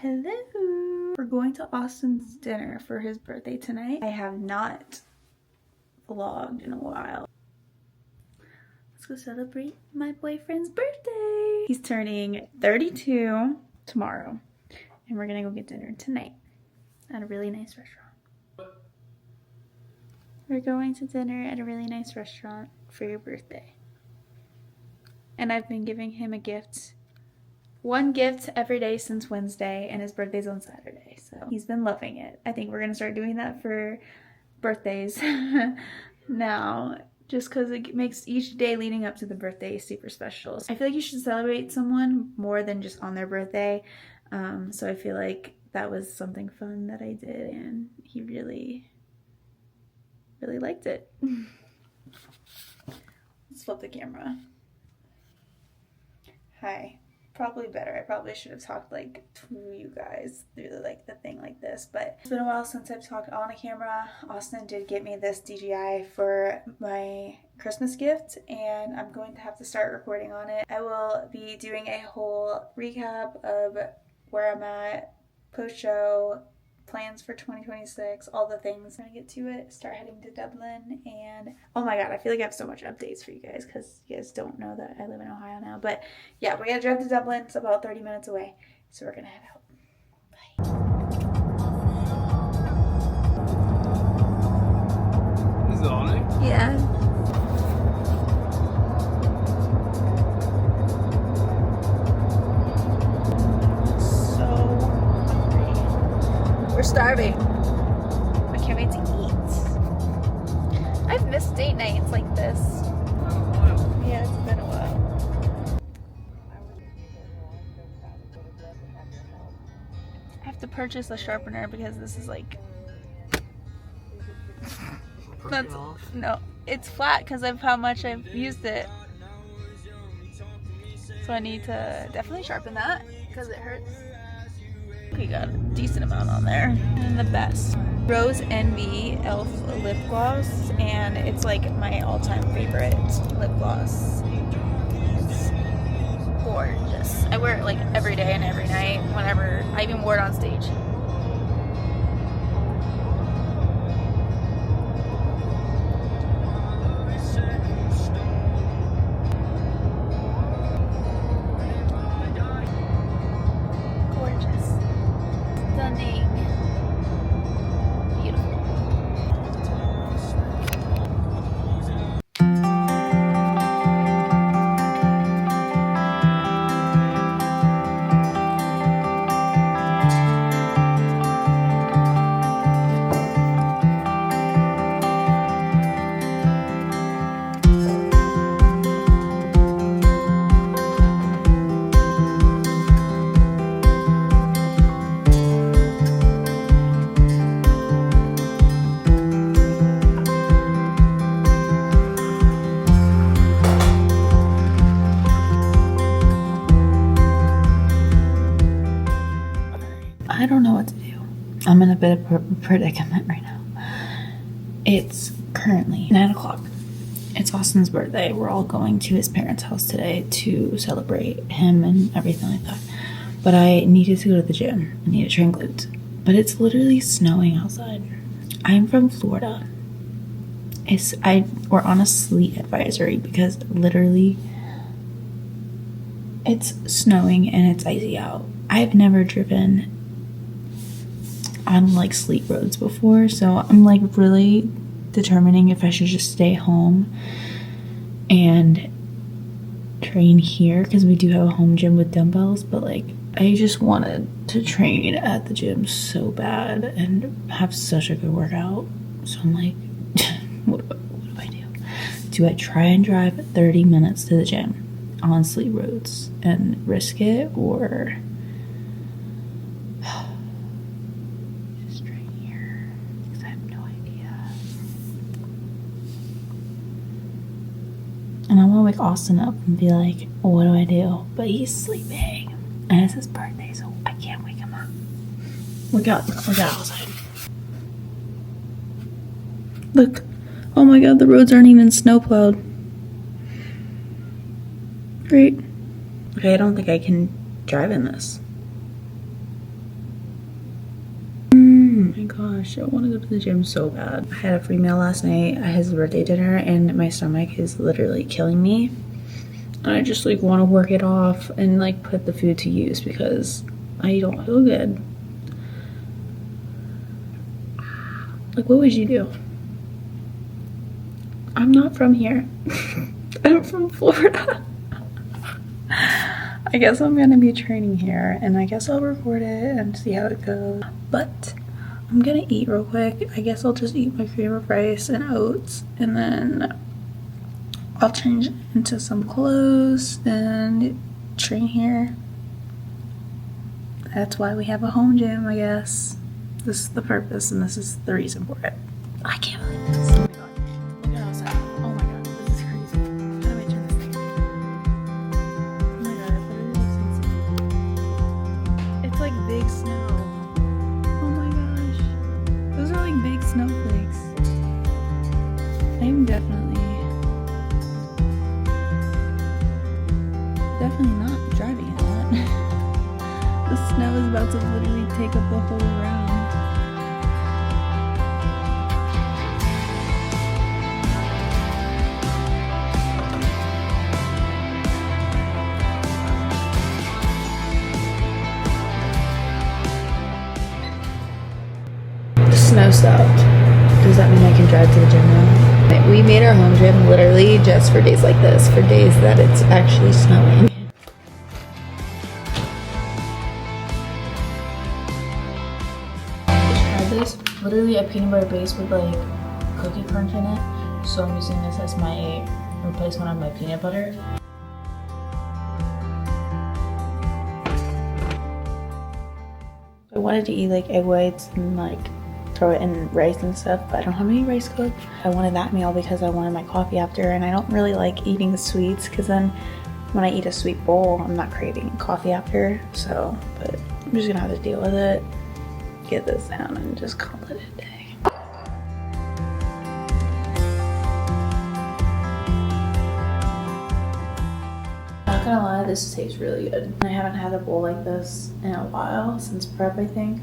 Hello! We're going to Austin's dinner for his birthday tonight. I have not vlogged in a while. Let's go celebrate my boyfriend's birthday. He's turning 32 tomorrow, and we're gonna go get dinner tonight at a really nice restaurant. We're going to dinner at a really nice restaurant for your birthday. And I've been giving him a gift. One gift every day since Wednesday, and his birthday's on Saturday, so he's been loving it. I think we're gonna start doing that for birthdays now, just because it makes each day leading up to the birthday super special. I feel like you should celebrate someone more than just on their birthday, so I feel like that was something fun that I did, and he really liked it. Let's flip the camera. Hi. Probably better. I probably should have talked like to you guys through the thing like this, but it's been a while since I've talked on a camera. Austin did get me this DJI for my Christmas gift, and I'm going to have to start recording on it. I will be doing a whole recap of where I'm at, post-show, plans for 2026, all the things. I'm gonna get to it, start heading to Dublin, and oh my god, I feel like I have so much updates for you guys because you guys don't know that I live in Ohio now. But yeah, we're gonna drive to Dublin. It's about 30 minutes away, so we're gonna head out. Bye. Is it on it? Yeah. We're starving. I can't wait to eat. I've missed date nights like this. Yeah, it's been a while. I have to purchase a sharpener because this is like... No, it's flat because of how much I've used it. So I need to definitely sharpen that because it hurts. We got a decent amount on there. And the best. Rose Envy e.l.f. lip gloss, and it's like my all-time favorite lip gloss. It's gorgeous. I wear it like every day and every night, whenever. I even wore it on stage. I don't know what to do. I'm in a bit of a predicament right now. It's currently 9 o'clock. It's Austin's birthday. We're all going to his parents' house today to celebrate him and everything like that. But I needed to go to the gym. I need to train glutes. But it's literally snowing outside. I'm from Florida. We're on a sleet advisory because literally it's snowing and it's icy out. I've never driven on like sleet roads before, so I'm like really determining if I should just stay home and train here because we do have a home gym with dumbbells, but like I just wanted to train at the gym so bad and have such a good workout. So I'm like, what do I do? Do I try and drive 30 minutes to the gym on sleet roads and risk it, or and I want to wake Austin up and be like, what do I do? But he's sleeping. And it's his birthday, so I can't wake him up. Look out outside. Look. Oh my god, the roads aren't even snow plowed. Great. Okay, I don't think I can drive in this. my gosh, I want to go to the gym so bad. I had a free meal last night at his birthday dinner and my stomach is literally killing me. And I just like want to work it off and like put the food to use because I don't feel good. Like, what would you do? I'm not from here. I'm from Florida. I guess I'm gonna be training here and I guess I'll record it and see how it goes. But I'm gonna eat real quick. I guess I'll just eat my cream of rice and oats and then I'll change into some clothes and train here. That's why we have a home gym, I guess. This is the purpose and this is the reason for it. I can't believe this. Oh my god. Look at outside. Oh my god. This is crazy. How do I turn this thing? Oh my god. I literally looks insane. It's like big snow. Oh my gosh. Those are like big snowflakes. I'm definitely not driving in that. The snow is about to literally take up the whole ground. The snow stopped. Does that mean I can drive to the gym now? We made our home gym literally just for days like this, for days that it's actually snowing. Just tried this, literally a peanut butter base with like cookie crunch in it. So I'm using this as my replacement of my peanut butter. I wanted to eat like egg whites and like throw it in rice and stuff, but I don't have any rice cooked. I wanted that meal because I wanted my coffee after, and I don't really like eating sweets because then when I eat a sweet bowl, I'm not craving coffee after. So, but I'm just gonna have to deal with it, get this down, and just call it a day. Not gonna lie, this tastes really good. I haven't had a bowl like this in a while, since prep, I think.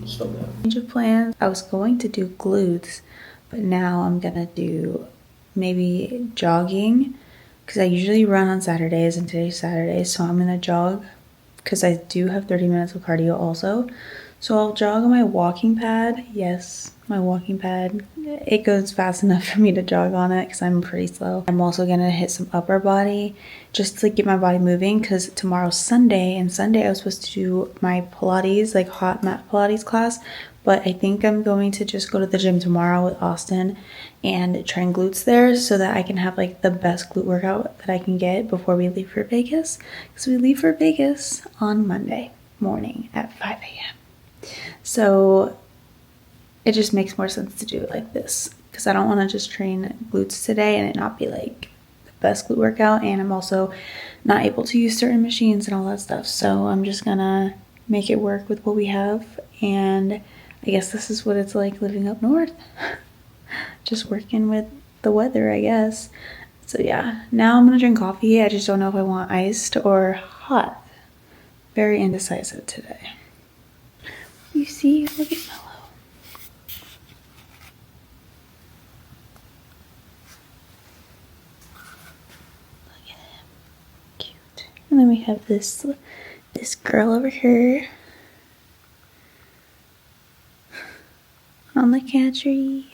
So good. Change of plans. I was going to do glutes, but now I'm gonna do maybe jogging because I usually run on Saturdays and today's Saturday, so I'm gonna jog because I do have 30 minutes of cardio also. So I'll jog on my walking pad. Yes, my walking pad. It goes fast enough for me to jog on it because I'm pretty slow. I'm also gonna hit some upper body just to get my body moving because tomorrow's Sunday, and Sunday I was supposed to do my Pilates, like hot mat Pilates class, but I think I'm going to just go to the gym tomorrow with Austin and train glutes there so that I can have like the best glute workout that I can get before we leave for Vegas, because we leave for Vegas on Monday morning at 5 a.m. So it just makes more sense to do it like this because I don't want to just train glutes today and it not be like the best glute workout, and I'm also not able to use certain machines and all that stuff. So I'm just gonna make it work with what we have, and I guess this is what it's like living up north. Just working with the weather, I guess. So yeah, now I'm gonna drink coffee. I just don't know if I want iced or hot. Very indecisive today. You see, look at Mellow. Look at him, cute. And then we have this girl over here on the cat tree.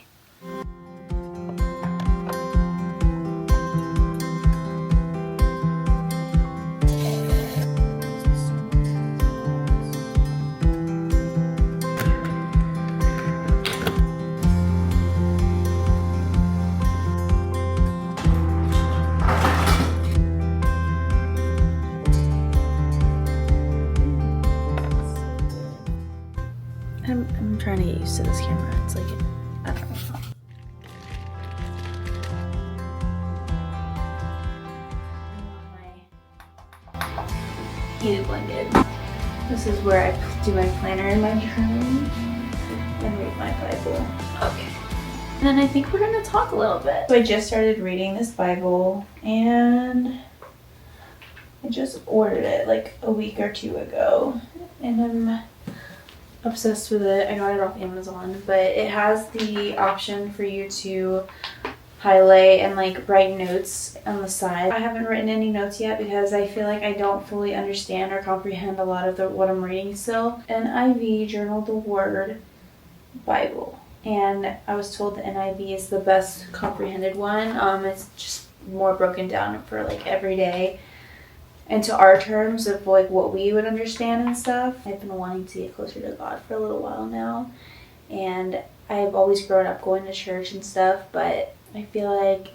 I'm trying to get used to this camera. It's like, I don't know. Heated blanket. This is where I do my planner in my room and read my Bible. Okay. And then I think we're gonna talk a little bit. So I just started reading this Bible and I just ordered it like a week or two ago. And I'm obsessed with it. I got it off Amazon, but it has the option for you to highlight and like write notes on the side. I haven't written any notes yet because I feel like I don't fully understand or comprehend a lot of what I'm reading still. NIV Journal the Word Bible, and I was told the NIV is the best comprehended one. It's just more broken down for like every day into our terms of like what we would understand and stuff. I've been wanting to get closer to God for a little while now, and I've always grown up going to church and stuff, but I feel like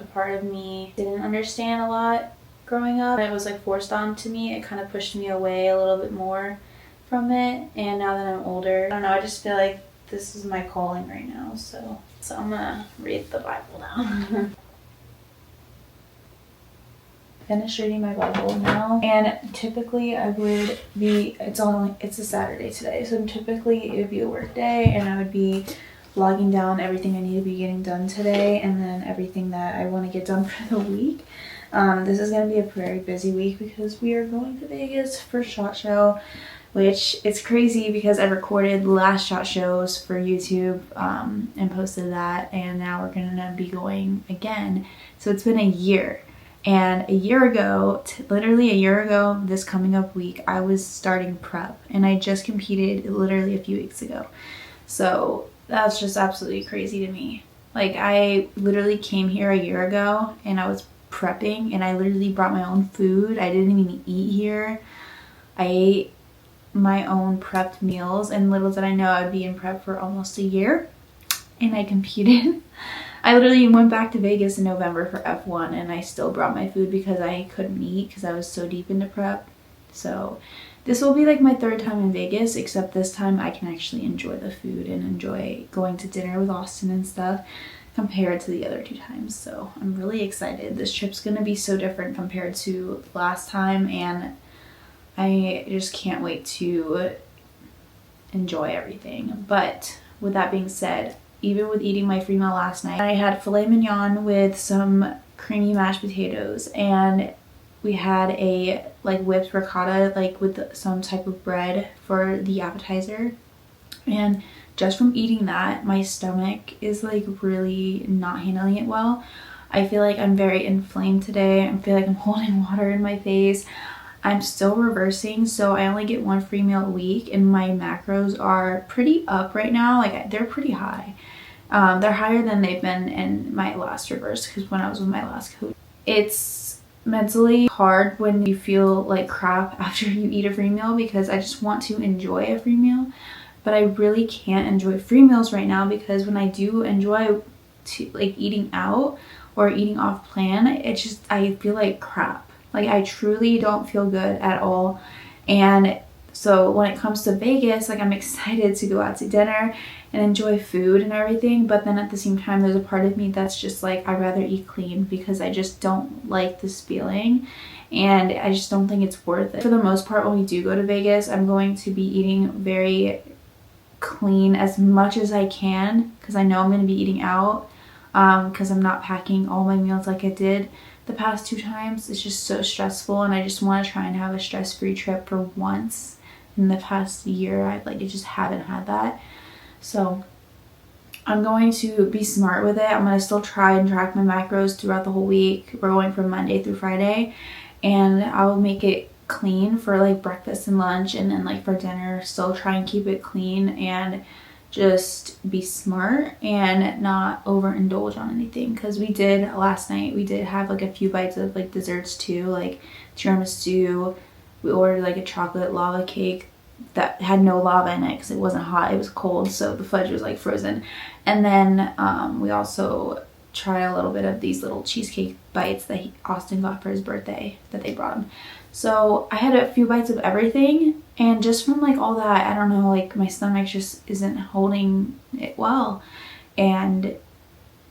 a part of me didn't understand a lot growing up. It was like forced onto me. It kind of pushed me away a little bit more from it, and now that I'm older, I don't know, I just feel like this is my calling right now, so I'm gonna read the Bible now. Finished reading my Bible now, and typically I would be, it's a Saturday today, so typically it would be a work day, and I would be logging down everything I need to be getting done today, and then everything that I want to get done for the week. This is going to be a very busy week because we are going to Vegas for SHOT Show, which it's crazy because I recorded the last SHOT Shows for YouTube and posted that, and now we're going to be going again. So it's been a year. And a year ago, literally a year ago, this coming up week, I was starting prep, and I just competed literally a few weeks ago. So that's just absolutely crazy to me. Like, I literally came here a year ago and I was prepping, and I literally brought my own food. I didn't even eat here. I ate my own prepped meals, and little did I know I'd be in prep for almost a year, and I competed. I literally went back to Vegas in November for F1, and I still brought my food because I couldn't eat because I was so deep into prep. So this will be like my third time in Vegas, except this time I can actually enjoy the food and enjoy going to dinner with Austin and stuff compared to the other two times. So I'm really excited. This trip's going to be so different compared to last time, and I just can't wait to enjoy everything. But with that being said, even with eating my free meal last night, I had filet mignon with some creamy mashed potatoes, and we had a like whipped ricotta like with some type of bread for the appetizer. And just from eating that, my stomach is like really not handling it well. I feel like I'm very inflamed today. I feel like I'm holding water in my face. I'm still reversing, so I only get one free meal a week, and my macros are pretty up right now. Like, they're pretty high. They're higher than they've been in my last reverse, because when I was with my last coach. It's mentally hard when you feel like crap after you eat a free meal, because I just want to enjoy a free meal, but I really can't enjoy free meals right now, because when I do enjoy like eating out or eating off plan, I feel like crap. Like, I truly don't feel good at all. And so when it comes to Vegas, like, I'm excited to go out to dinner and enjoy food and everything, but then at the same time there's a part of me that's just like, I'd rather eat clean, because I just don't like this feeling, and I just don't think it's worth it. For the most part, when we do go to Vegas, I'm going to be eating very clean as much as I can, because I know I'm going to be eating out, because I'm not packing all my meals like I did the past 2 times. It's just so stressful, and I just want to try and have a stress-free trip for once in the past year. I just haven't had that. So I'm going to be smart with it. I'm going to still try and track my macros throughout the whole week. We're going from Monday through Friday, and I'll make it clean for like breakfast and lunch, and then like for dinner still try and keep it clean, and just be smart and not overindulge on anything. Because last night we did have like a few bites of like desserts too, like tiramisu. We ordered like a chocolate lava cake that had no lava in it because it wasn't hot, it was cold, so the fudge was like frozen. And then we also tried a little bit of these little cheesecake bites that Austin got for his birthday that they brought him. So I had a few bites of everything, and just from like all that, I don't know, like my stomach just isn't holding it well, and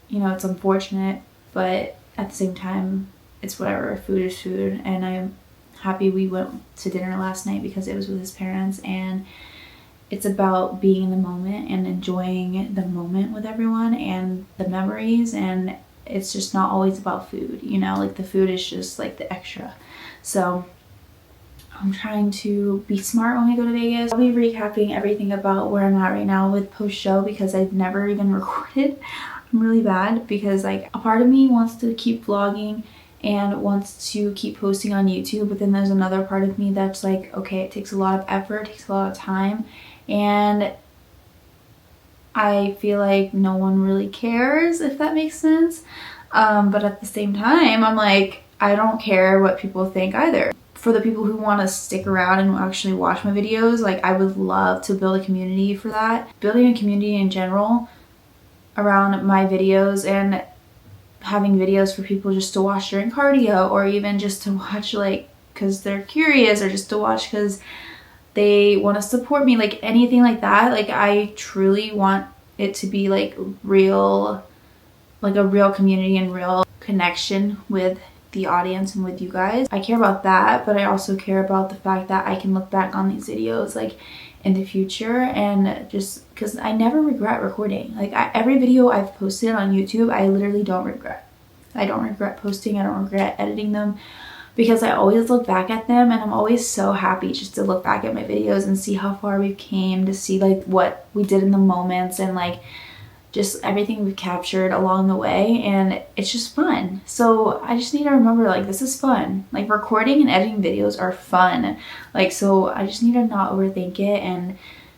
you know, it's unfortunate, but at the same time it's whatever. Food is food, and I'm happy we went to dinner last night because it was with his parents, and it's about being in the moment and enjoying the moment with everyone and the memories, and it's just not always about food, you know, like the food is just like the extra. So I'm trying to be smart when we go to Vegas. I'll be recapping everything about where I'm at right now with post-show because I've never even recorded. I'm really bad because like a part of me wants to keep vlogging and wants to keep posting on YouTube, but then there's another part of me that's like, okay, it takes a lot of effort, it takes a lot of time, and I feel like no one really cares, if that makes sense. But at the same time, I'm like, I don't care what people think either. For the people who want to stick around and actually watch my videos, like I would love to build a community for that. Building a community in general around my videos and having videos for people just to watch during cardio, or even just to watch like because they're curious, or just to watch because they want to support me, like anything like that. Like I truly want it to be like real, like a real community and real connection with the audience and with you guys. I care about that, but I also care about the fact that I can look back on these videos like in the future, and just because I never regret recording. Like every video I've posted on YouTube, I literally don't regret. I don't regret posting, I don't regret editing them, because I always look back at them and I'm always so happy just to look back at my videos and see how far we came, to see like what we did in the moments and like just everything we've captured along the way, and it's just fun. So I just need to remember like this is fun. Like recording and editing videos are fun. Like so I just need to not overthink it and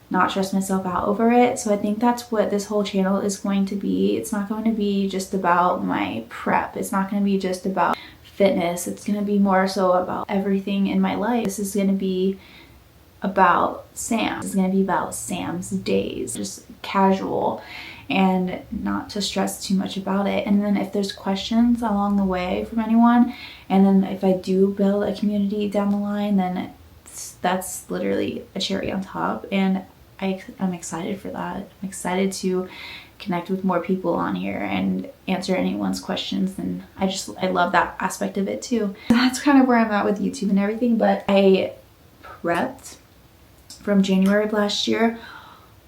not stress myself out over it. So I think that's what this whole channel is going to be. It's not going to be just about my prep. It's not going to be just about fitness. It's going to be more so about everything in my life. This is going to be about Sam. It's going to be about Sam's days, just casual, and not to stress too much about it. And then if there's questions along the way from anyone, and then if I do build a community down the line, then that's literally a cherry on top, and I'm excited for that. I'm excited to connect with more people on here and answer anyone's questions, and I love that aspect of it too. That's kind of where I'm at with YouTube and everything. But I prepped from January of last year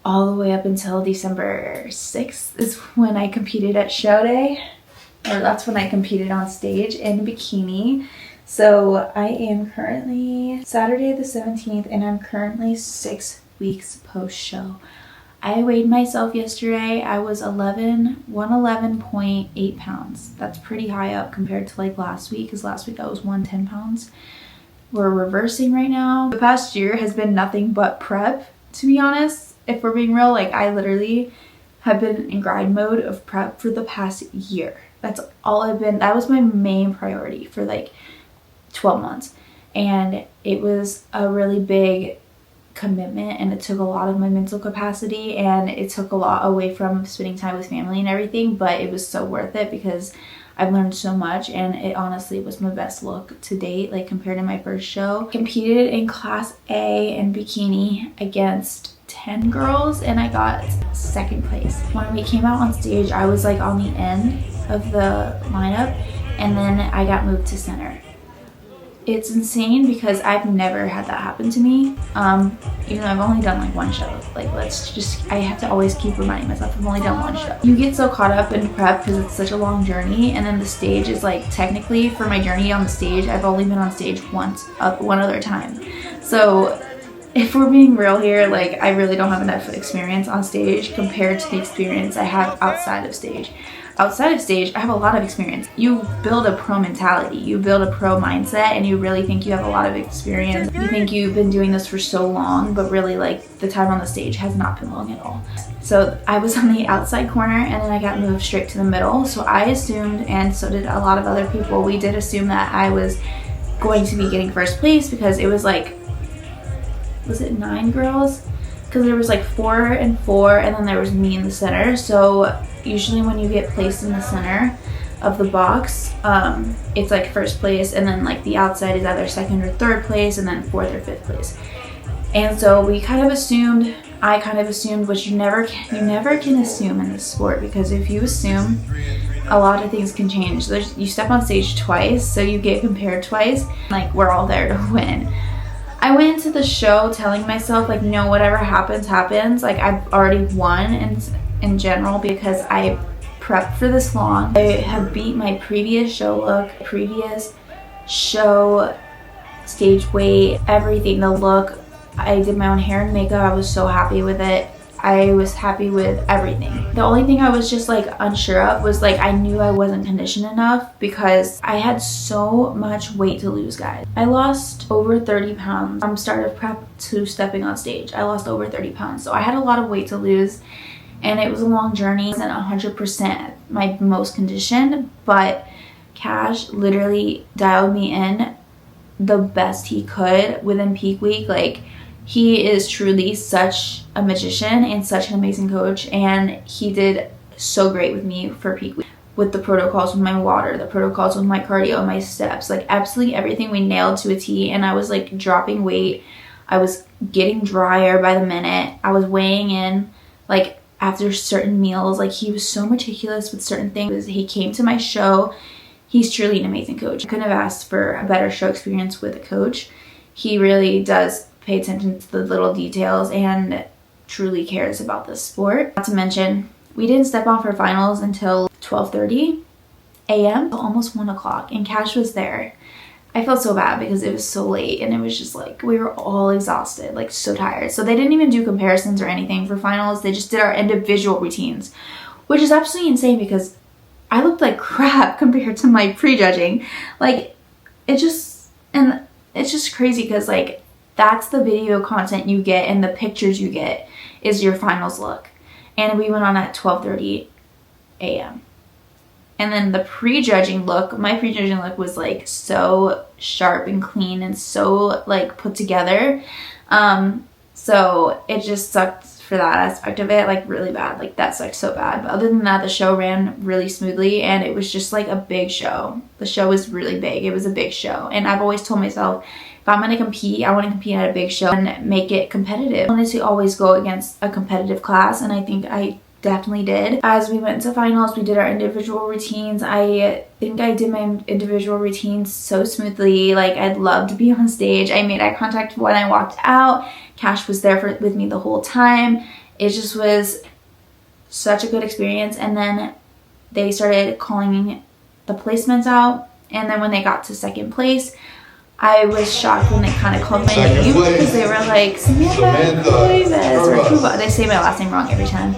all the way up until December 6th is when I competed at show day, or that's when I competed on stage in bikini. So I am currently Saturday the 17th, and I'm currently 6 weeks post show. I weighed myself yesterday. I was 111.8 pounds. That's pretty high up compared to like last week, because last week I was 110 pounds. We're reversing right now. The past year has been nothing but prep, to be honest. If we're being real, like I literally have been in grind mode of prep for the past year. That's all I've been. That was my main priority for like 12 months. And it was a really big commitment, and it took a lot of my mental capacity, and it took a lot away from spending time with family and everything, but it was so worth it because I've learned so much, and it honestly was my best look to date, like compared to my first show. Competed in class A in bikini against 10 girls, and I got second place. When we came out on stage, I was like on the end of the lineup, and then I got moved to center. It's insane because I've never had that happen to me, even though I've only done like one show. Like I have to always keep reminding myself I've only done one show. You get so caught up in prep because it's such a long journey, and then the stage is like, technically for my journey on the stage, I've only been on stage once, one other time. So if we're being real here, like I really don't have enough experience on stage compared to the experience I have outside of stage. Outside of stage, I have a lot of experience. You build a pro mentality, you build a pro mindset, and you really think you have a lot of experience. You think you've been doing this for so long, but really like the time on the stage has not been long at all. So I was on the outside corner, and then I got moved straight to the middle. So I assumed, and so did a lot of other people, we did assume that I was going to be getting first place, because it was like, was it 9 girls? Because there was like 4 and 4, and then there was me in the center. So usually when you get placed in the center of the box, it's like first place, and then like the outside is either second or third place, and then 4th or 5th place. And so we kind of assumed, I kind of assumed, which you never can assume in this sport, because if you assume, a lot of things can change. You step on stage twice, so you get compared twice. Like, we're all there to win. I went into the show telling myself, like, no, whatever happens, happens. Like, I've already won in general because I prepped for this long. I have beat my previous show look, previous show stage weight, everything, the look. I did my own hair and makeup. I was so happy with it. I was happy with everything. The only thing I was just like unsure of was like I knew I wasn't conditioned enough because I had so much weight to lose, guys. I lost over 30 pounds from start of prep to stepping on stage. I lost over 30 pounds. So I had a lot of weight to lose and it was a long journey. I wasn't 100% my most conditioned, but Cash literally dialed me in the best he could within peak week. Like, he is truly such a magician and such an amazing coach, and he did so great with me for peak week. With the protocols with my water, the protocols with my cardio, my steps, like absolutely everything we nailed to a T. And I was like dropping weight. I was getting drier by the minute. I was weighing in like after certain meals. Like, he was so meticulous with certain things. He came to my show. He's truly an amazing coach. I couldn't have asked for a better show experience with a coach. He really does pay attention to the little details and truly cares about the sport. Not to mention, we didn't step on for finals until 12:30 a.m. almost 1 o'clock, and Cash was there. I felt so bad because it was so late and it was just like we were all exhausted, like so tired. So they didn't even do comparisons or anything for finals. They just did our individual routines, which is absolutely insane because I looked like crap compared to my prejudging. Like, it's just crazy because like that's the video content you get and the pictures you get is your finals look. And we went on at 12:30 a.m. And then the prejudging look, my prejudging look was like so sharp and clean and so like put together. So it just sucked for that aspect of it, like really bad. Like, that sucked so bad. But other than that, the show ran really smoothly and it was just like a big show. The show was really big. It was a big show. And I've always told myself, if I'm going to compete, I want to compete at a big show and make it competitive. I wanted to always go against a competitive class, and I think I definitely did. As we went to finals, we did our individual routines. I think I did my individual routines so smoothly. Like, I'd love to be on stage. I made eye contact when I walked out. Cash was there with me the whole time. It just was such a good experience. And then they started calling the placements out. And then when they got to second place, I was shocked when they kind of called my name because they were like, Samantha Cuevas or Cuba. They say my last name wrong every time.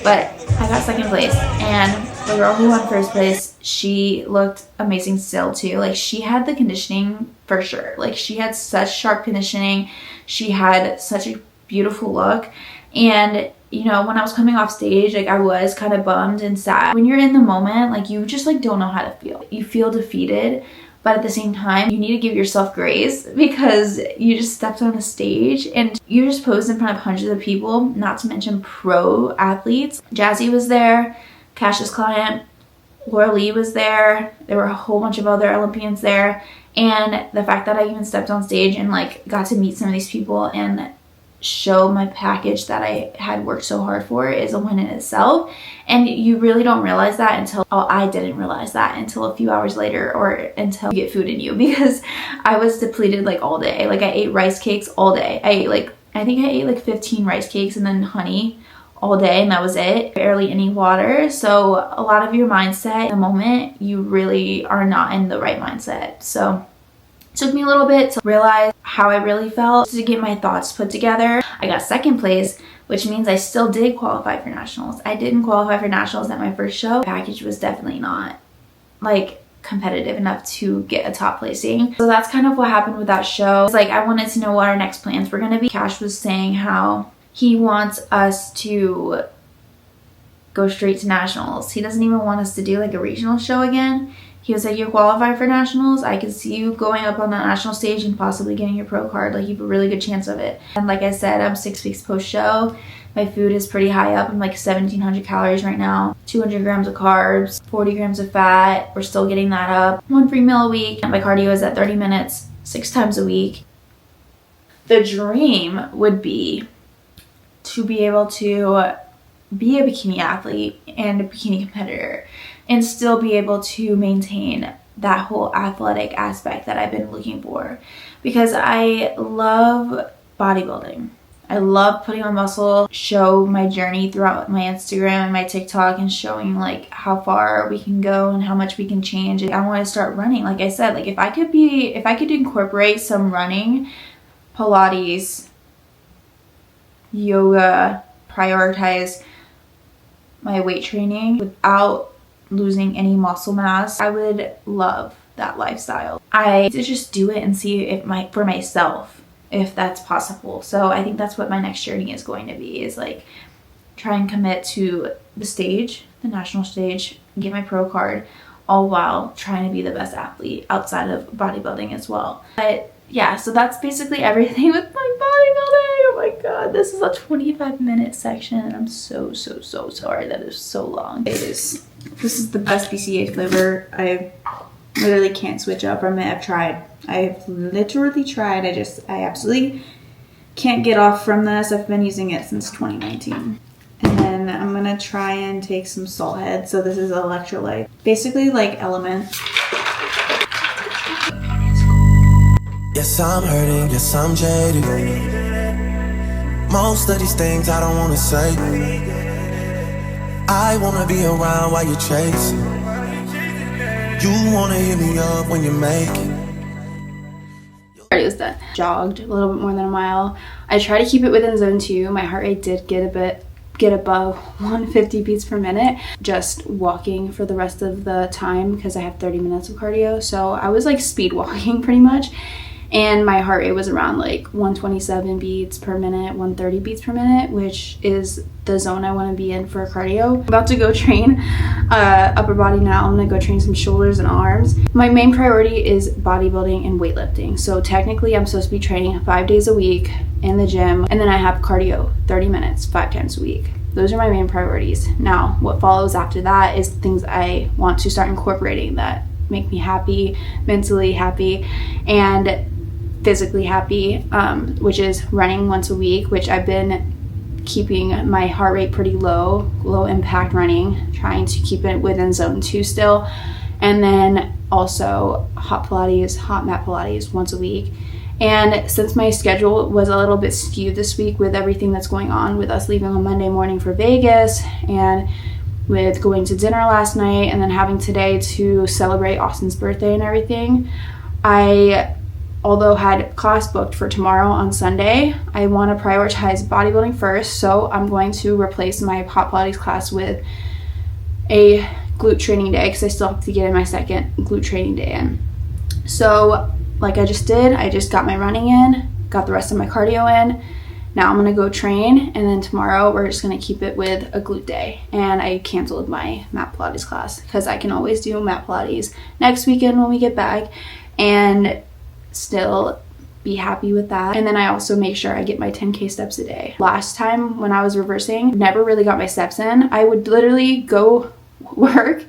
But I got second place, and the girl who won first place, she looked amazing still too. Like, she had the conditioning for sure. Like, she had such sharp conditioning. She had such a beautiful look. And, you know, when I was coming off stage, like, I was kind of bummed and sad. When you're in the moment, like, you just like don't know how to feel. You feel defeated. But at the same time, you need to give yourself grace because you just stepped on a stage and you just posed in front of hundreds of people, not to mention pro athletes. Jazzy was there, Cash's client, Laura Lee was there. There were a whole bunch of other Olympians there. And the fact that I even stepped on stage and like got to meet some of these people and show my package that I had worked so hard for is a win in itself. And you really don't realize that until, I didn't realize that until a few hours later, or until you get food in you, because I was depleted like all day. Like, I ate rice cakes all day. I think I ate like 15 rice cakes and then honey all day, and that was it. Barely any water. So a lot of your mindset in the moment, you really are not in the right mindset. So it took me a little bit to realize how I really felt, to get my thoughts put together. I got second place, which means I still did qualify for nationals. I didn't qualify for nationals at my first show. The package was definitely not like competitive enough to get a top placing. So that's kind of what happened with that show. It's like, I wanted to know what our next plans were gonna be. Cash was saying how he wants us to go straight to nationals. He doesn't even want us to do like a regional show again. He was like, you qualify for nationals, I could see you going up on that national stage and possibly getting your pro card. Like, you have a really good chance of it. And like I said, I'm 6 weeks post show. My food is pretty high up. I'm like 1,700 calories right now, 200 grams of carbs, 40 grams of fat. We're still getting that up. 1 free meal a week. My cardio is at 30 minutes, 6 times a week. The dream would be to be able to be a bikini athlete and a bikini competitor and still be able to maintain that whole athletic aspect that I've been looking for, because I love bodybuilding. I love putting on muscle, show my journey throughout my Instagram and my TikTok and showing like how far we can go and how much we can change. I want to start running. Like I said, like if I could incorporate some running, Pilates, yoga, prioritize my weight training without losing any muscle mass, I would love that lifestyle. I to just do it and see if for myself if that's possible. So I think that's what my next journey is going to be, is like try and commit to the stage, the national stage, get my pro card, all while trying to be the best athlete outside of bodybuilding as well. But yeah, so that's basically everything with my bodybuilding. Oh my god, this is a 25-minute section and I'm so sorry that is so long. This is the best BCAA flavor. I literally can't switch up from it. I've literally tried. I absolutely can't get off from this. I've been using it since 2019. And then I'm gonna try and take some Salt Head. So this is electrolyte, basically like Element. Yes, I'm hurting, yes, I'm jaded. Most of these things I don't wanna say. I wanna be around while you're chasing. You wanna hit me up when you make it. Already was done. Jogged a little bit more than a mile. I try to keep it within zone 2. My heart rate did get above 150 beats per minute just walking for the rest of the time because I have 30 minutes of cardio. So I was like speed walking pretty much. And my heart rate was around like 127 beats per minute, 130 beats per minute, which is the zone I want to be in for cardio. I'm about to go train upper body now. I'm going to go train some shoulders and arms. My main priority is bodybuilding and weightlifting. So technically I'm supposed to be training 5 days a week in the gym. And then I have cardio, 30 minutes, 5 times a week. Those are my main priorities. Now, what follows after that is things I want to start incorporating that make me happy, mentally happy, and physically happy, which is running once a week, which I've been keeping my heart rate pretty low impact running, trying to keep it within zone 2 still. And then also hot mat Pilates once a week. And since my schedule was a little bit skewed this week with everything that's going on with us leaving on Monday morning for Vegas and with going to dinner last night and then having today to celebrate Austin's birthday and everything, although had class booked for tomorrow on Sunday, I want to prioritize bodybuilding first. So I'm going to replace my hot Pilates class with a glute training day because I still have to get in my second glute training day in. So like I just did, I just got my running in, got the rest of my cardio in. Now I'm going to go train, and then tomorrow we're just going to keep it with a glute day. And I canceled my mat Pilates class because I can always do mat Pilates next weekend when we get back and still be happy with that. And then I also make sure I get my 10K steps a day. Last time when I was reversing, never really got my steps in. I would literally go work.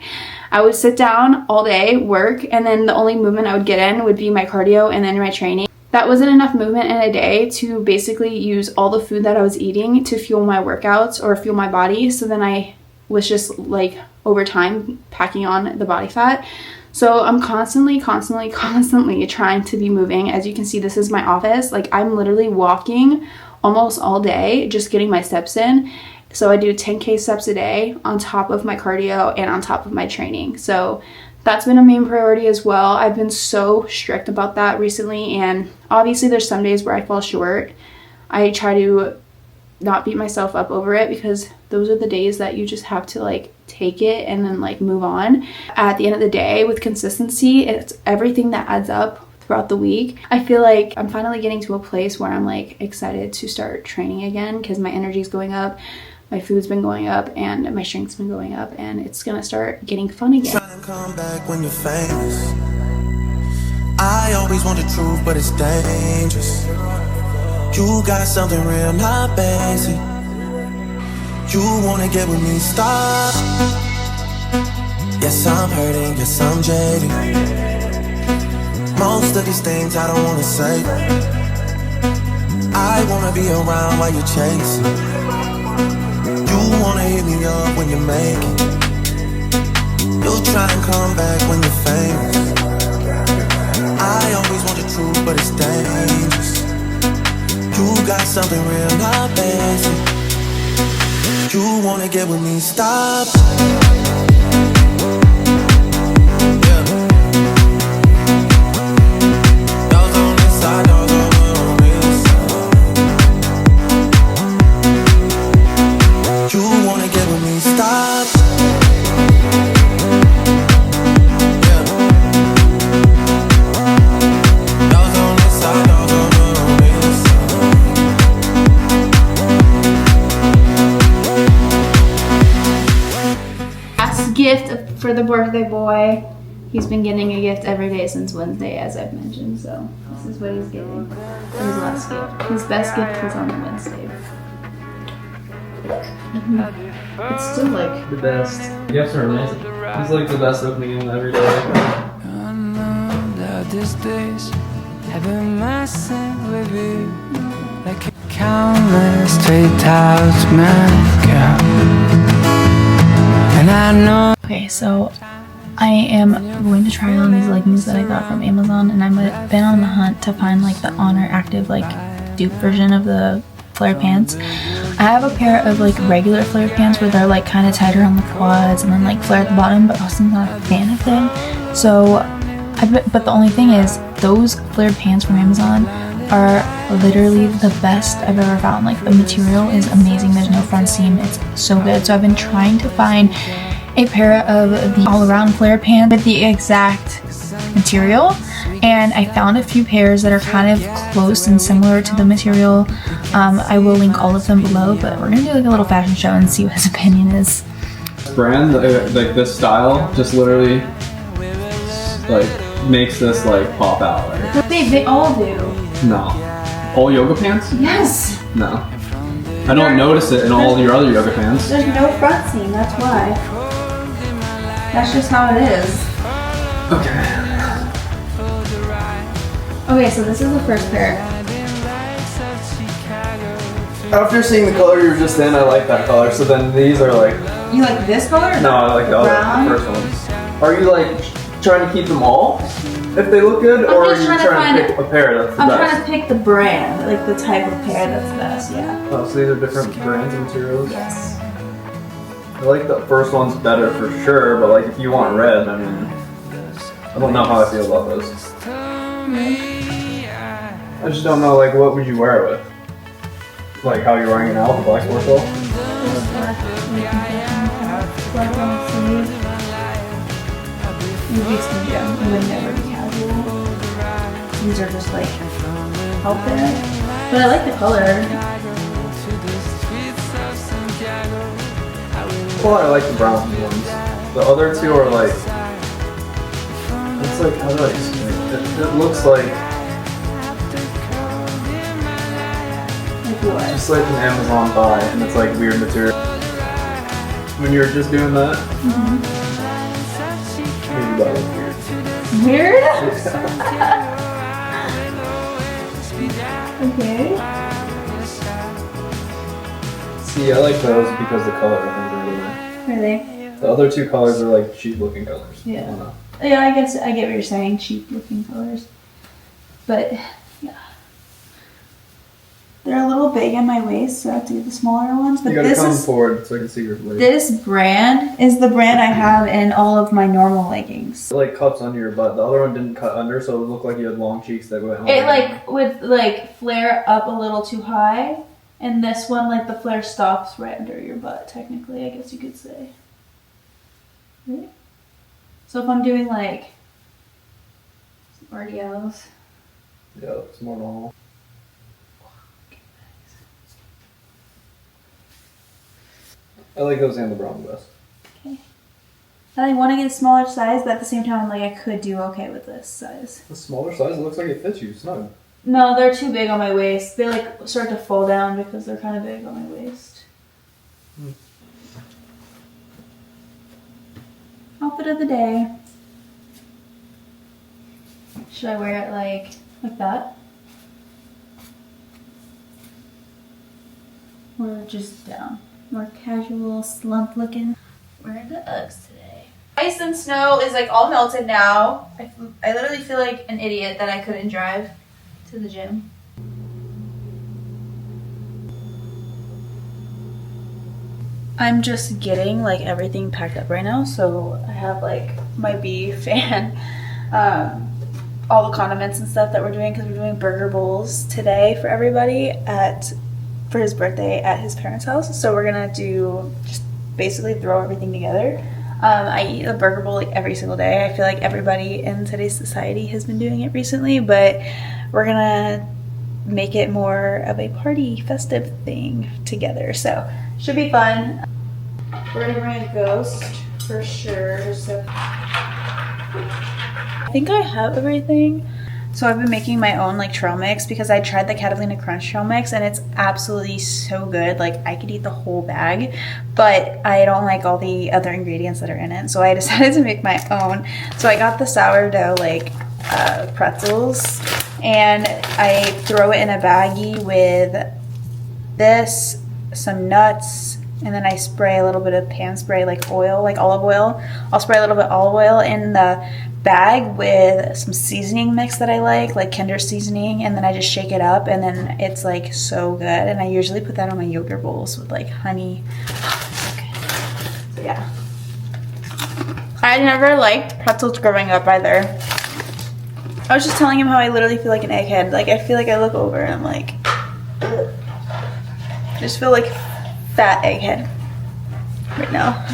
I would sit down all day, work, and then the only movement I would get in would be my cardio and then my training. That wasn't enough movement in a day to basically use all the food that I was eating to fuel my workouts or fuel my body. So then I was just like over time packing on the body fat. So I'm constantly trying to be moving. As you can see, this is my office. Like I'm literally walking almost all day, just getting my steps in. So I do 10K steps a day on top of my cardio and on top of my training. So that's been a main priority as well. I've been so strict about that recently. And obviously there's some days where I fall short. I try to not beat myself up over it because those are the days that you just have to like take it and then like move on. At the end of the day, with consistency, it's everything that adds up throughout the week. I feel like I'm finally getting to a place where I'm like excited to start training again because my energy is going up, my food's been going up, and my strength's been going up, and it's gonna start getting fun again. Trying to come back when you're famous. I always want the truth, but it's dangerous. You got something real, not basic. You wanna get with me, stop. Yes, I'm hurting, yes, I'm jaded. Most of these things I don't wanna say. I wanna be around while you're chasing. You wanna hit me up when you make it. You'll try and come back when you're famous. I always want the truth, but it's dangerous. You got something real, not basic. You wanna get with me, stop. Gift for the birthday boy. He's been getting a gift every day since Wednesday, as I've mentioned, so this is what he's getting for his last gift. His best gift was on Wednesday. It's still like the best. Gifts are amazing. It's like the best opening in every day. I know that these days have been messing with you like a countless 3,000 makeup. And I know. Okay, so I am going to try on these leggings that I got from Amazon, and I've been on the hunt to find like the Honor Active like dupe version of the flare pants. I have a pair of like regular flare pants where they're like kind of tighter on the quads and then like flare at the bottom, but Austin's not a fan of them. So, but the only thing is those flared pants from Amazon are literally the best I've ever found. Like the material is amazing. There's no front seam. It's so good. So I've been trying to find a pair of the all-around flare pants with the exact material, and I found a few pairs that are kind of close and similar to the material. I will link all of them below, but we're gonna do like a little fashion show and see what his opinion is. Brand, like this style, just literally like makes this like pop out. Right? They all do. No. All yoga pants? Yes. No. I don't notice it in all your other yoga pants. There's no front seam, that's why. That's just how it is. Okay. Okay, so this is the first pair. After seeing the color you were just in, I like that color. So then these are like. You like this color? No, I like the other, the first ones. Are you like trying to keep them all if they look good, or are you trying to pick a pair that's the I'm best? trying to pick the brand, like the type of pair that's best, yeah. Oh, so these are different brands and materials? Yes. I like the first one's better for sure, but like if you want red, I mean, I don't know how I feel about those. I just don't know, like what would you wear it with? Like how you're wearing it now with the black sports bra? Black on the sleeve. It would never be casual. These are just like outfit. But I like the color. Well, I like the brown ones. The other two are like, it's like, how do I explain it? It looks like, What? just like an Amazon buy, and it's like weird material. When you're just doing that, maybe that was weird. Weird? Okay. See, I like those because the color I think are really nice. Really? The other two colors are like cheap looking colors. Yeah. I don't know. Yeah, I guess I get what you're saying. Cheap looking colors. But, yeah. They're a little big in my waist, so I have to get the smaller ones. But You gotta this come is forward so I can see your leg. this brand is the brand I have in all of my normal leggings. It like cuts under your butt. The other one didn't cut under, so it looked like you had long cheeks that went. It like would like flare up a little too high, and this one like the flare stops right under your butt. Technically, I guess you could say. Right? So if I'm doing like some RDLs, Yeah, it's more normal. I like those and the brown best. okay. I want to get a smaller size, but at the same time, like I could do okay with this size. The smaller size, it looks like it fits you snug. No, they're too big on my waist. They like start to fall down because they're kind of big on my waist. Outfit of the day. Should I wear it like that? Or just down? More casual, slump looking. Wearing the Uggs today. Ice and snow is like all melted now. I literally feel like an idiot that I couldn't drive to the gym. I'm just getting like everything packed up right now. So I have like my beef and all the condiments and stuff that we're doing because we're doing burger bowls today for everybody for his birthday at his parents' house. So we're gonna do just basically throw everything together. I eat a burger bowl like every single day. I feel like everybody in today's society has been doing it recently, but we're gonna make it more of a party festive thing together. So should be fun. We're gonna bring a ghost for sure. So I think I have everything. So I've been making my own like trail mix because I tried the Catalina Crunch trail mix and it's absolutely so good. Like I could eat the whole bag, but I don't like all the other ingredients that are in it. So I decided to make my own. So I got the sourdough like pretzels and I throw it in a baggie with this, some nuts, and then I spray a little bit of pan spray like oil, like olive oil. I'll spray a little bit of olive oil in the bag with some seasoning mix that I like Kinder seasoning, and then I just shake it up and then it's like so good. And I usually put that on my yogurt bowls with like honey. Okay. So yeah. I never liked pretzels growing up either. I was just telling him how I literally feel like an egghead. Like I feel like I look over and I'm like, ugh. I just feel like fat egghead right now.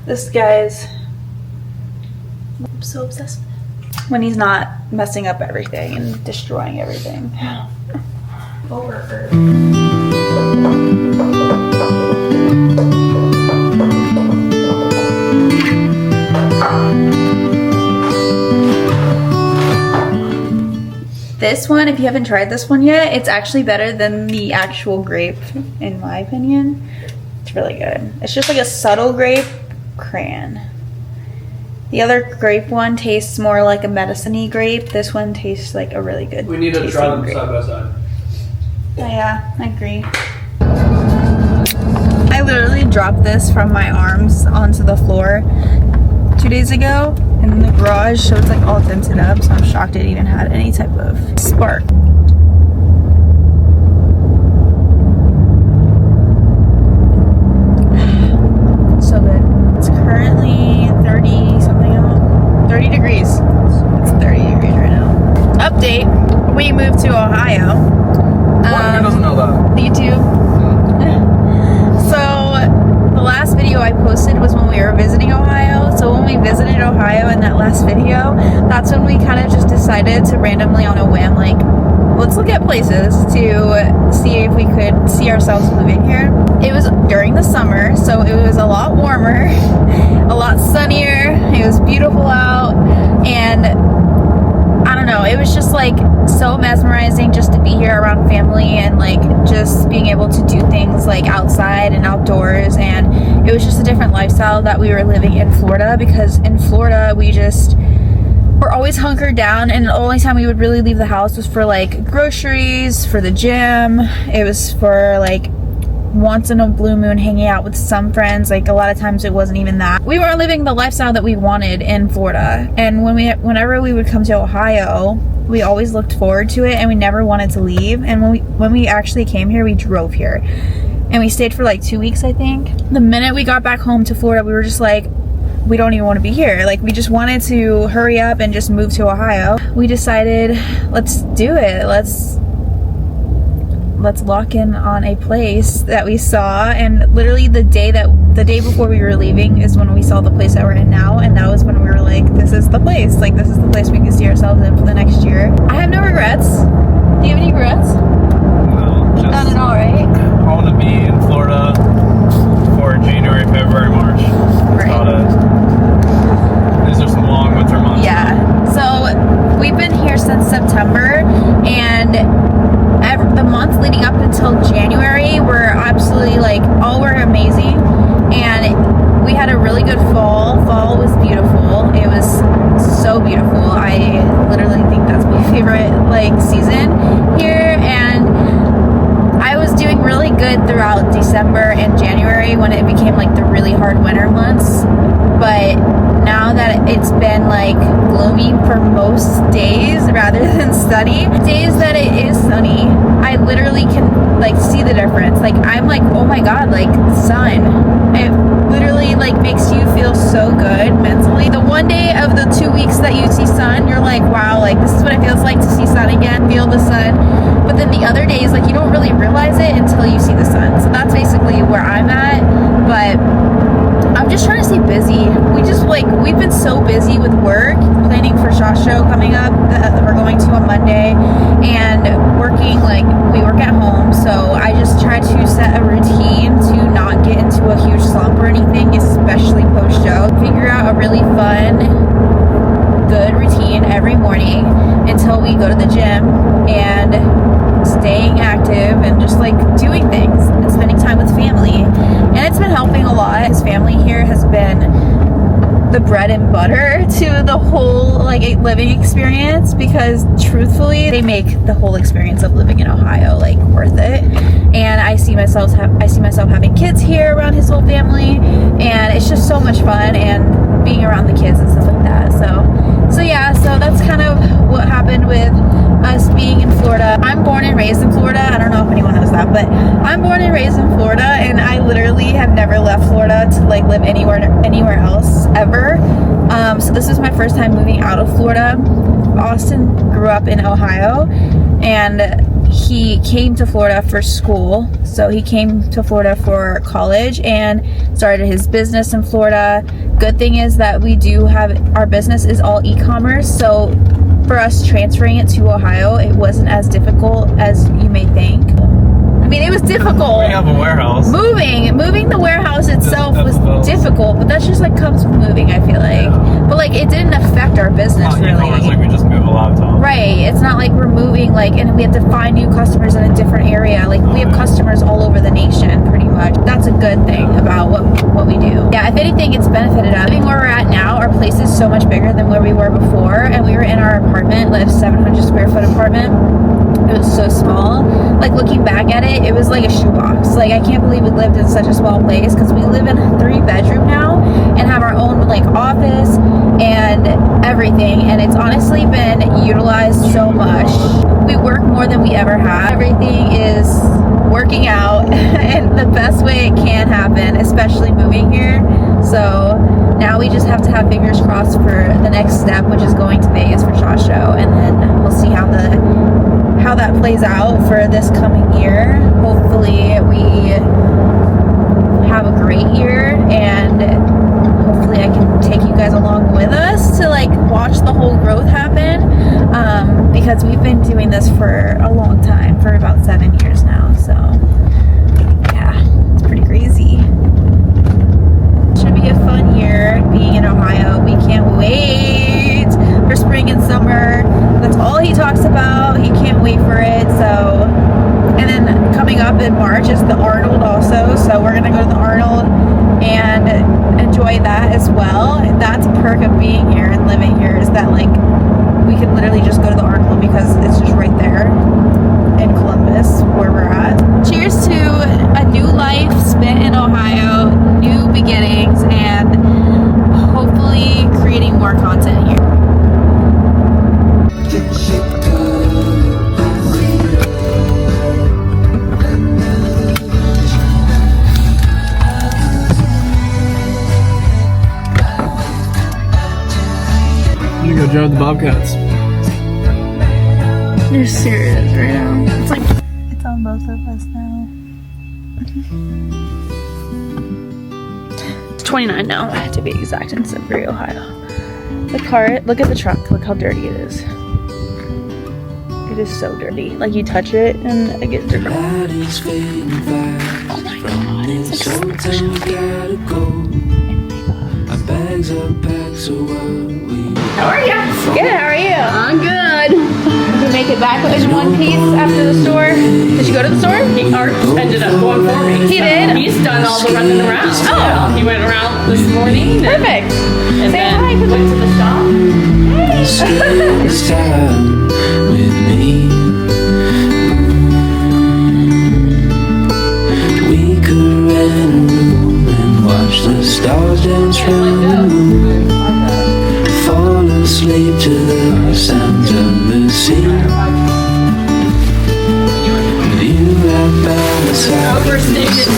This guy's, I'm so obsessed with him. When he's not messing up everything and destroying everything. This one, if you haven't tried this one yet, it's actually better than the actual grape, in my opinion. It's really good. It's just like a subtle grape crayon. The other grape one tastes more like a medicine-y grape. This one tastes like a really good. We need to try them side by side. Yeah, I agree. I literally dropped this from my arms onto the floor 2 days ago in the garage, so it's like all dented up, so I'm shocked it even had any type of spark. So good. It's currently 30 something out. 30 degrees. It's 30 degrees right now. Update, we moved to Ohio. Who doesn't know that? YouTube. So the last video I posted was when we were visiting Ohio. So when we visited Ohio in that last video, that's when we kind of just decided to randomly on a whim, like, let's look at places to see if we could see ourselves living here. It was during the summer, so it was a lot warmer, a lot sunnier. It was beautiful out, and I don't know, it was just like so mesmerizing just to be here around family and like just being able to do things like outside and outdoors. And it was just a different lifestyle that we were living in Florida, because in Florida we're always hunkered down, and the only time we would really leave the house was for like groceries, for the gym. It was for like once in a blue moon hanging out with some friends. Like a lot of times it wasn't even that. We weren't living the lifestyle that we wanted in Florida. And whenever we would come to Ohio, we always looked forward to it and we never wanted to leave. And when we actually came here, we drove here. And we stayed for like 2 weeks, I think. The minute we got back home to Florida, we were just like, we don't even want to be here. Like we just wanted to hurry up and just move to Ohio. We decided, let's do it. Let's lock in on a place that we saw. And literally the day before we were leaving is when we saw the place that we're in now, and that was when we were like, this is the place. Like this is the place we can see ourselves in for the next year. I have no regrets. Do you have any regrets? No, just none at all, right? I want to be in Florida for January, February, March. Right. These are some long winter months. Yeah. So we've been here since September, and the month leading up until January were absolutely like all were amazing, and we had a really good fall. Fall was beautiful. It was so beautiful. I literally think that's my favorite like season here, and I was doing really good throughout December and January when it became like the really hard winter months. But now that it's been like gloomy for most days rather than sunny, days that it is sunny, I literally can like see the difference. Like I'm like, oh my god, like sun, it literally like makes you feel so good mentally. The one day of the 2 weeks that you see sun, you're like, wow, like this is what it feels like to see sun again, feel the sun. But then the other days, like you don't really realize it until you see the sun. So that's basically where I'm at. But I'm just trying to stay busy. We've been so busy with work, planning for SHOT Show coming up that we're going to on Monday, and working, like we work at home, so I just try to set a routine to not get into a huge slump or anything, especially post-show. Figure out a really fun, good routine every morning until we go to the gym, and staying active and just like doing things and spending time with family. And it's been helping a lot. His family here has been the bread and butter to the whole like living experience, because truthfully they make the whole experience of living in Ohio like worth it. And I see myself having kids here around his whole family, and it's just so much fun, and being around the kids and stuff like that. So yeah, so that's kind of what happened with us being in Florida. I'm born and raised in Florida. I don't know if anyone knows that, but I'm born and raised in Florida, and I literally have never left Florida to like live anywhere else ever. So this is my first time moving out of Florida. Austin grew up in Ohio, and he came to Florida for school. So he came to Florida for college and started his business in Florida. Good thing is that we do have, our business is all e-commerce, so for us transferring it to Ohio, it wasn't as difficult as you may think. I mean, it was difficult. We have a warehouse. Moving the warehouse itself was difficult, but that's just like comes with moving, I feel like. Yeah. But like it didn't affect our business really. It's like we just move a laptop. Right. It's not like we're moving like and we have to find new customers in a different area. Like we have customers all over the nation pretty much. That's a good thing about what we do. Yeah, if anything, it's benefited us. Living where we're at now, our place is so much bigger than where we were before, and we were in our apartment, like a 700 square foot apartment. It was so small. Like looking back at it, it was like a shoebox. Like I can't believe we lived in such a small place, because we live in a 3-bedroom now and have our own like office and everything, and it's honestly been utilized so much. We work more than we ever have. Everything is working out in the best way it can happen, especially moving here. So now we just have to have fingers crossed for the next step, which is going to Vegas for SHOT Show, and then we'll see how that plays out for this coming year. Hopefully we have a great year, and hopefully I can take you guys along with us to like watch the whole growth happen, because we've been doing this for a long time, for about 7 years now. So yeah, it's pretty crazy. Should be a fun year being in Ohio. We can't wait for spring and summer. That's all he talks about. He can't wait for it. So, and then coming up in March is the Arnold also. So we're gonna go to the Arnold and enjoy that as well. And that's a perk of being here and living here, is that like we can literally just go to the Arnold because it's just right there in Columbus where we're at. Cheers to a new life spent in Ohio, new beginnings, and hopefully creating more content here. I'm gonna go drive the Bobcats. You're serious right now? It's like it's on both of us now. It's 29 now, to be exact, in Sunbury, Ohio. The car, look at the truck, look how dirty it is. It is so dirty. Like you touch it and it gets dirty. Oh my god, it's like How are you? Good, how are you? I'm good. Did you make it back in one piece after the store? Did you go to the store? He ended up going for me. He did? He's done all the running around. Oh. He went around this morning. Perfect. And Say then hi to went to the shop. This time with me, we could rent a room and watch the stars dance round the moon, fall asleep to the sounds of the sea. With you right by Overstated.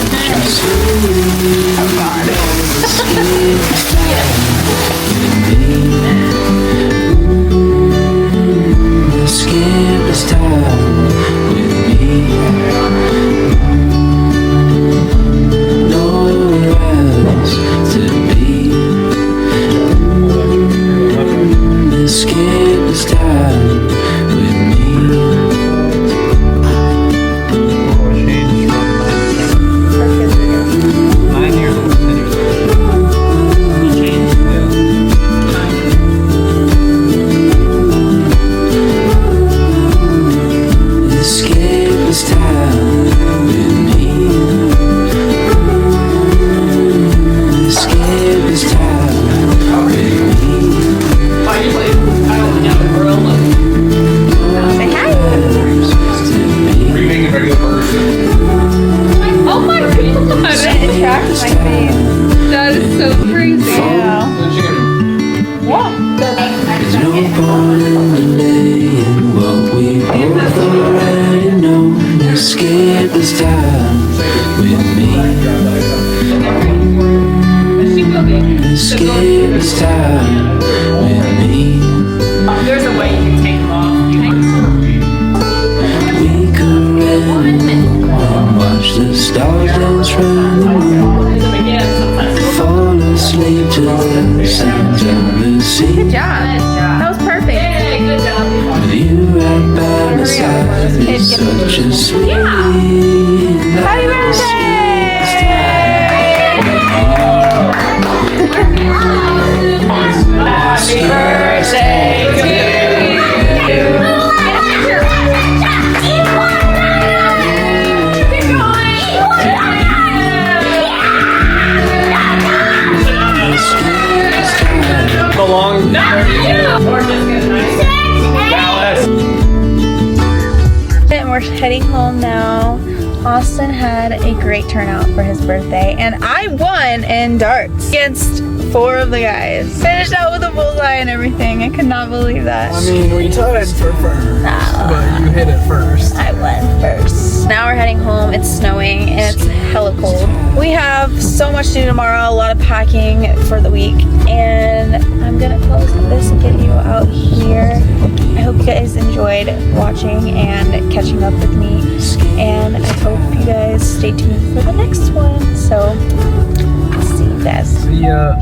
Skip this time with me. Nowhere else to be. Skip this time with me. Oh, it changed from 9 years old to 10 years old. You changed. Escape this time with me. Escape this time with me. Why you play? I don't know the world. Say hi. Remake a regular person. Oh my god. It tracked my face. That is so crazy. Yeah. What? There's no point in delaying what we both already know. Escape this time with me. She will be. Escape this time with me. There's a way you can take them off. We could run and watch the stars dance round the moon. It's a beginning sometimes. Fall asleep to the sounds of the sea. Good job. That was perfect. Hey, good job. With you right by my side is such a sweet life. Happy birthday! Happy birthday to you. Belong. Or just get nice. Dallas. And we're heading home now. Austin had a great turnout for his birthday, and I won in darts against 4 of the guys. Finished out with a bullseye and everything. I could not believe that. I mean, we tied for first, but you hit it first. I won first. Now we're heading home. It's snowing and it's hella cold. We have so much to do tomorrow, a lot of packing for the week, and I'm gonna close this and get you out here. I hope you guys enjoyed watching and catching up with me, and I hope you guys stay tuned for the next one. So, see you guys. See ya.